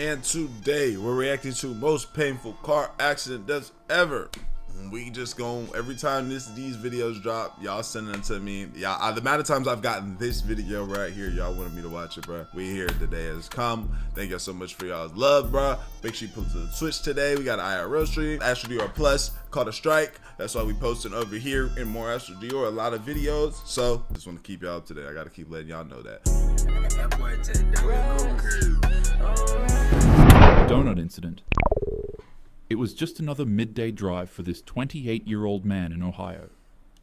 and today we're reacting to most painful car accident deaths ever. We just go every time these videos drop, y'all send them to me. Y'all, the amount of times I've gotten this video right here, y'all wanted me to watch it, bro. We here today has come. Thank y'all so much for y'all's love, bro. Make sure you pull to the Twitch today. We got an IRL stream, Astral Dior Plus, called a strike. That's why we posting over here in more Astral Dior, a lot of videos. So just want to keep y'all up to date. I gotta keep letting y'all know that. Donut incident. It was just another midday drive for this 28-year-old man in Ohio.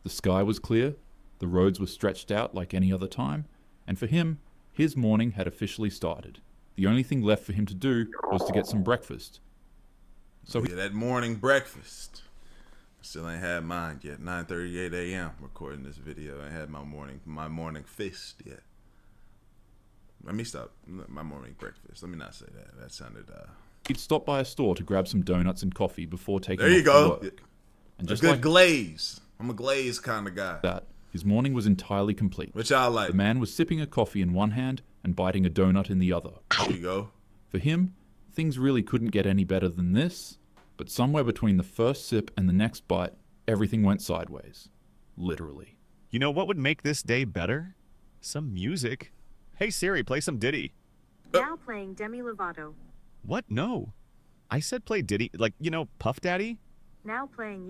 The sky was clear, the roads were stretched out like any other time, and for him, his morning had officially started. The only thing left for him to do was to get some breakfast. So that morning breakfast. Still ain't had mine yet. 9:38 a.m. recording this video. I ain't had my morning fist yet. Let me stop. My morning breakfast. Let me not say that. That sounded he'd stopped by a store to grab some donuts and coffee before taking there you off go. to work. And just a good glaze. I'm a glaze kind of guy. That his morning was entirely complete. Which I like. The man was sipping a coffee in one hand and biting a donut in the other. There you go. For him, things really couldn't get any better than this, but somewhere between the first sip and the next bite, everything went sideways. Literally. You know what would make this day better? Some music. Hey Siri, play some Diddy. Now playing Demi Lovato. What? No. I said play Diddy, like, you know, Puff Daddy? Now playing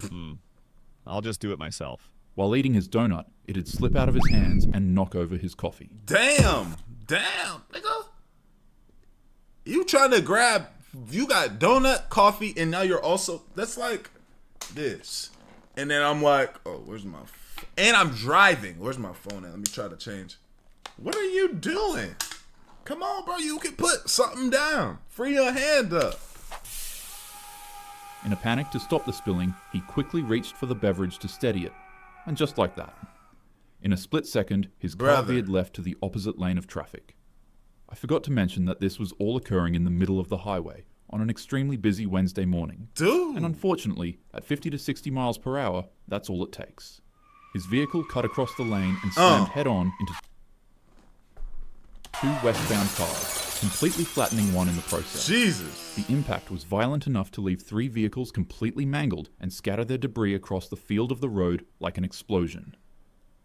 Yeet. I'll just do it myself. While eating his donut, it'd slip out of his hands and knock over his coffee. Damn, nigga. You trying to grab, you got donut, coffee, and now you're also, that's like this. And then I'm like, oh, where's my, and I'm driving. Where's my phone at? Let me try to change. What are you doing? Come on, bro, you can put something down. Free your hand up. In a panic to stop the spilling, he quickly reached for the beverage to steady it. And just like that, in a split second, his car veered left to the opposite lane of traffic. I forgot to mention that this was all occurring in the middle of the highway on an extremely busy Wednesday morning. Dude! And unfortunately, at 50 to 60 miles per hour, that's all it takes. His vehicle cut across the lane and slammed head-on into two westbound cars, completely flattening one in the process. Jesus! The impact was violent enough to leave three vehicles completely mangled and scatter their debris across the field of the road like an explosion.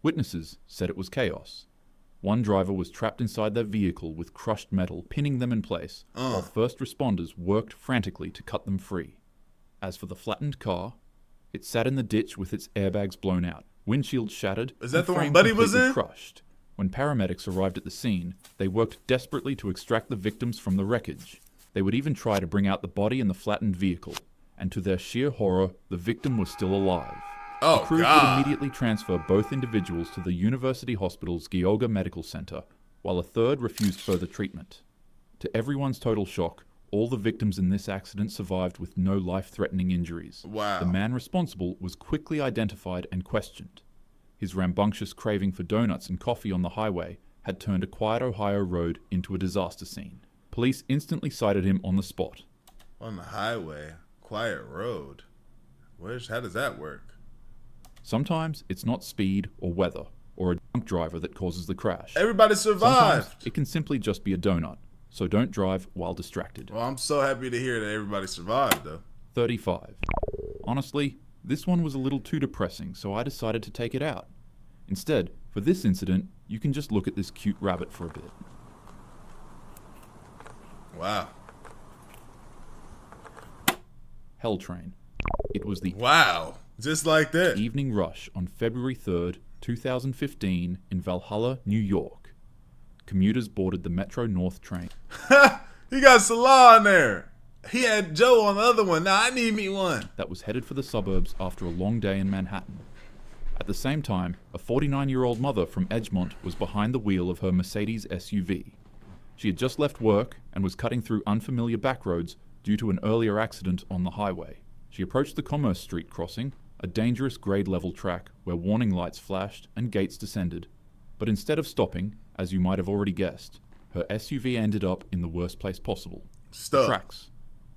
Witnesses said it was chaos. One driver was trapped inside their vehicle with crushed metal pinning them in place, while first responders worked frantically to cut them free. As for the flattened car, it sat in the ditch with its airbags blown out, windshield shattered, Is that and the one frame Buddy was completely in? crushed. When paramedics arrived at the scene, they worked desperately to extract the victims from the wreckage. They would even try to bring out the body in the flattened vehicle, and to their sheer horror, the victim was still alive. Oh, the crews God. would immediately transfer both individuals to the University Hospital's Geauga Medical Center, while a third refused further treatment. To everyone's total shock, all the victims in this accident survived with no life-threatening injuries. Wow. The man responsible was quickly identified and questioned. His rambunctious craving for donuts and coffee on the highway had turned a quiet Ohio road into a disaster scene. Police instantly cited him on the spot. On the highway, quiet road. How does that work? Sometimes it's not speed or weather or a drunk driver that causes the crash. Everybody survived. Sometimes it can simply just be a donut, so don't drive while distracted. Well, I'm so happy to hear that everybody survived, though. 35. Honestly, this one was a little too depressing, so I decided to take it out. Instead, for this incident, you can just look at this cute rabbit for a bit. Wow. Hell Train. It was the Wow. Just like that. evening rush on February 3rd, 2015 in Valhalla, New York. Commuters boarded the Metro North train. He got Salah in there. He had Joe on the other one. Now I need me one. That was headed for the suburbs after a long day in Manhattan. At the same time, a 49-year-old mother from Edgemont was behind the wheel of her Mercedes SUV. She had just left work and was cutting through unfamiliar backroads due to an earlier accident on the highway. She approached the Commerce Street crossing, a dangerous grade-level track where warning lights flashed and gates descended. But instead of stopping, as you might have already guessed, her SUV ended up in the worst place possible. The tracks.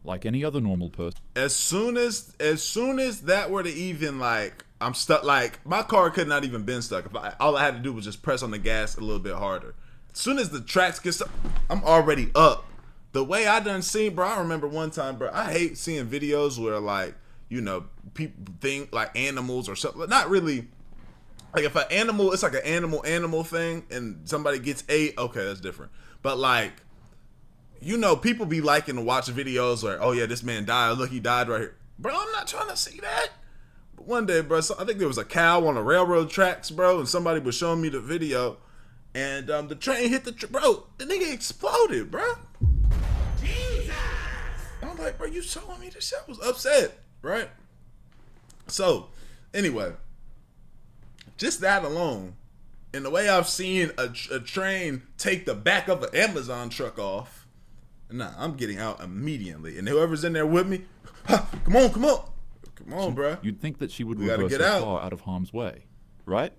Like any other normal person. As soon as that were to even, like, I'm stuck, like, my car could not even been stuck. All I had to do was just press on the gas a little bit harder. As soon as the tracks get stuck, I'm already up. the way I done seen, bro, I remember one time, bro, I hate seeing videos where, like, you know, people think like animals or something. Not really. Like, if an animal, it's like an animal thing, and somebody gets ate, okay, that's different. But, like, you know, people be liking to watch videos where, oh, yeah, this man died. Look, he died right here. Bro, I'm not trying to see that. But one day, bro, so I think there was a cow on the railroad tracks, bro, and somebody was showing me the video, and the train hit bro, the nigga exploded, bro. Jesus. I'm like, bro, you showing me this shit? I was upset, right? So, anyway, just that alone, and the way I've seen a train take the back of an Amazon truck off, nah, I'm getting out immediately. And whoever's in there with me, come on, bro. You'd think that she would reverse her car out of harm's way, right?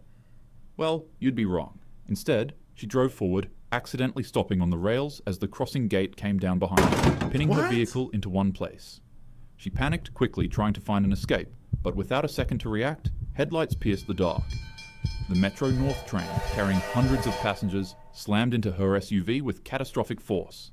Well, you'd be wrong. Instead, she drove forward, accidentally stopping on the rails as the crossing gate came down behind her, pinning her vehicle into one place. She panicked quickly, trying to find an escape, but without a second to react, headlights pierced the dark. The Metro North train, carrying hundreds of passengers, slammed into her SUV with catastrophic force.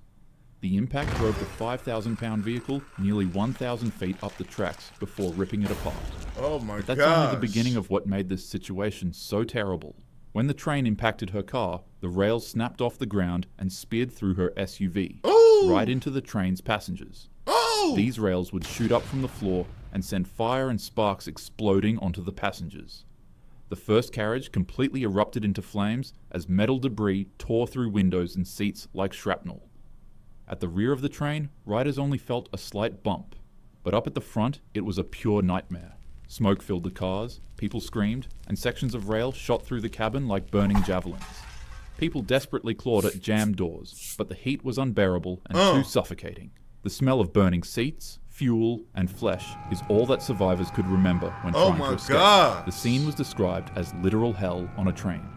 The impact drove the 5,000-pound vehicle nearly 1,000 feet up the tracks before ripping it apart. Oh my god. That's only the beginning of what made this situation so terrible. When the train impacted her car, the rails snapped off the ground and speared through her SUV, right into the train's passengers. These rails would shoot up from the floor and send fire and sparks exploding onto the passengers. The first carriage completely erupted into flames as metal debris tore through windows and seats like shrapnel. At the rear of the train, riders only felt a slight bump, but up at the front, it was a pure nightmare. Smoke filled the cars, people screamed, and sections of rail shot through the cabin like burning javelins. People desperately clawed at jammed doors, but the heat was unbearable and too suffocating. The smell of burning seats, fuel, and flesh is all that survivors could remember when trying to escape. The scene was described as literal hell on a train.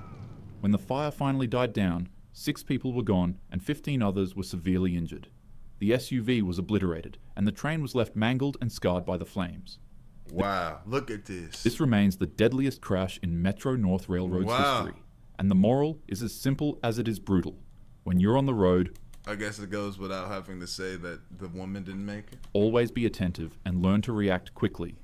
When the fire finally died down, 6 people were gone and 15 others were severely injured. The SUV was obliterated, and the train was left mangled and scarred by the flames. Wow, look at this. This remains the deadliest crash in Metro North Railroad's history. And the moral is as simple as it is brutal. When you're on the road, I guess it goes without having to say that the woman didn't make it. Always be attentive and learn to react quickly.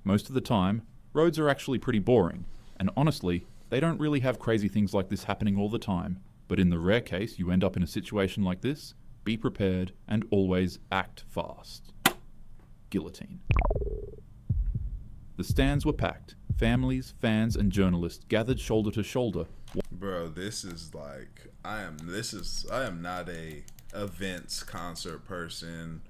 Most of the time, roads are actually pretty boring, and honestly, they don't really have crazy things like this happening all the time. But in the rare case you end up in a situation like this, be prepared and always act fast. Guillotine. The stands were packed. Families, fans, and journalists gathered shoulder to shoulder. Bro, this is like, I am not a events, concert person,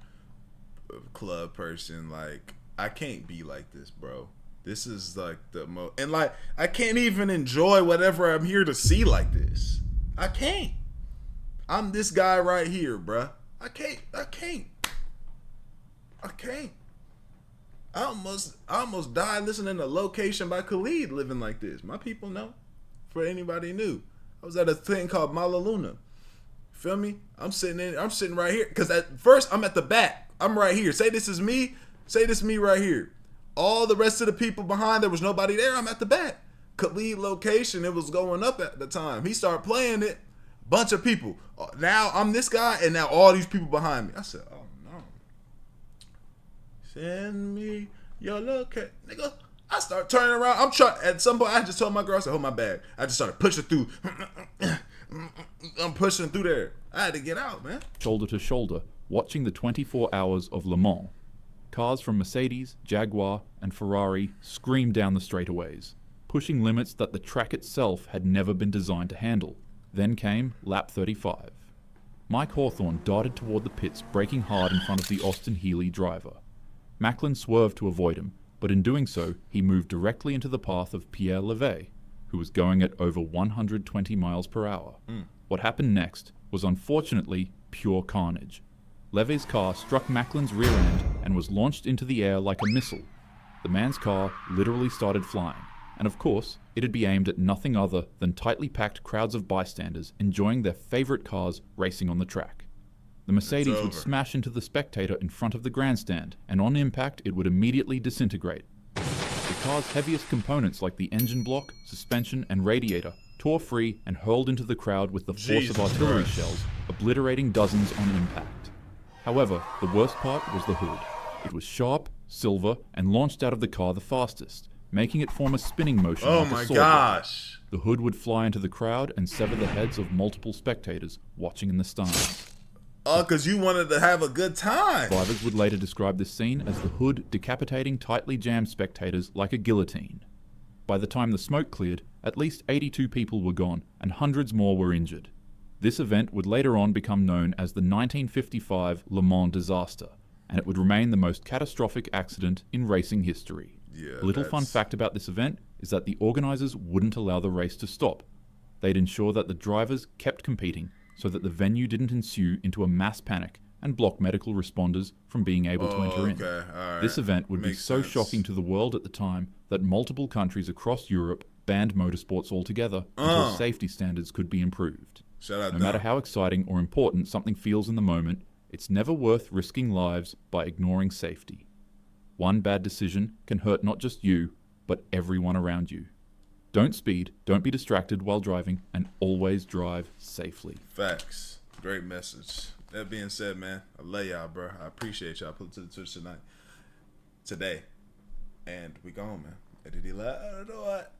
club person. Like, I can't be like this, bro. This is like the most, and like, I can't even enjoy whatever I'm here to see like this. I can't. I'm this guy right here, bruh. I can't. I almost died listening to Location by Khalid living like this. My people know. For anybody new. I was at a thing called Mala Luna. Feel me? I'm sitting right here. Cause at first I'm at the back. I'm right here. Say this is me. Say this is me right here. All the rest of the people behind, there was nobody there. I'm at the back. Khalid Location, it was going up at the time. He started playing it. Bunch of people. Now I'm this guy, and now all these people behind me. I said, oh no. Send me your location. Nigga, I start turning around. At some point, I just told my girl, I said, hold my bag. I just started pushing through. I'm pushing through there. I had to get out, man. Shoulder to shoulder, watching the 24 hours of Le Mans. Cars from Mercedes, Jaguar, and Ferrari screamed down the straightaways, pushing limits that the track itself had never been designed to handle. Then came lap 35. Mike Hawthorne darted toward the pits, braking hard in front of the Austin Healey driver. Macklin swerved to avoid him, but in doing so, he moved directly into the path of Pierre Levey, who was going at over 120 miles per hour. What happened next was unfortunately pure carnage. Levey's car struck Macklin's rear end and was launched into the air like a missile. The man's car literally started flying, and of course, it'd be aimed at nothing other than tightly packed crowds of bystanders enjoying their favorite cars racing on the track. The Mercedes would smash into the spectator in front of the grandstand, and on impact, it would immediately disintegrate. The car's heaviest components like the engine block, suspension, and radiator tore free and hurled into the crowd with the force of artillery shells, obliterating dozens on impact. However, the worst part was the hood. It was sharp, silver, and launched out of the car the fastest, making it form a spinning motion Oh like a my sword blade. gosh. The hood would fly into the crowd and sever the heads of multiple spectators watching in the stands. Oh, because you wanted to have a good time. Survivors would later describe this scene as the hood decapitating tightly jammed spectators like a guillotine. By the time the smoke cleared, at least 82 people were gone and hundreds more were injured. This event would later on become known as the 1955 Le Mans disaster, and it would remain the most catastrophic accident in racing history. Yeah, A little fun fact about this event is that the organizers wouldn't allow the race to stop. They'd ensure that the drivers kept competing so that the venue didn't ensue into a mass panic and block medical responders from being able to enter in. Alright. This event would be Makes so sense. shocking to the world at the time that multiple countries across Europe banned motorsports altogether until safety standards could be improved. Shout out No them. matter how exciting or important something feels in the moment, it's never worth risking lives by ignoring safety. One bad decision can hurt not just you, but everyone around you. Don't speed, don't be distracted while driving, and always drive safely. Facts. Great message. That being said, man, I love y'all, bro. I appreciate y'all. Put it to the Twitch today. And we gone, man. Did he laugh? I don't know what.